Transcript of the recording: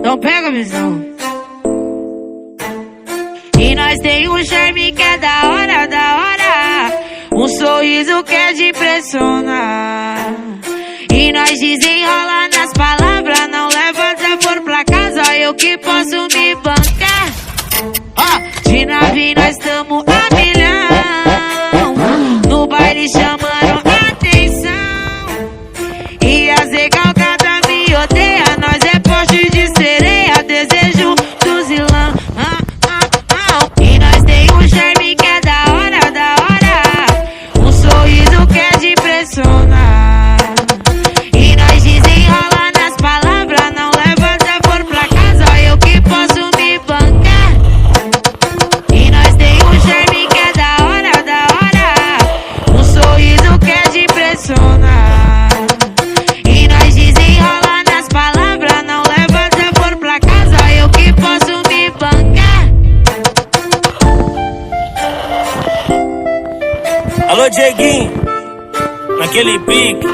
Então pega a visão. E nós tem um charme que é da hora, da hora. Um sorriso que é de impressionar. E nós desenrola nas palavras. Não leva desaforo pra casa, eu que posso me bancar. De nave nós tamo a milhão. No baile chamando atenção. E as recalcadas me odeia. Nós é poste de sereia, desejo do zilão. E nós tem um charme que é da hora, da hora. Um sorriso que é de impressionar. E nós desenrola nas palavras. Não leva desaforo pra casa, eu que posso me bancar. E nós tem um charme que é da hora, da hora. Um sorriso que é de impressionar. E nós desenrola nas palavras. Não leva desaforo pra casa, eu que posso me bancar. Alô, Dieguinho, naquele pique.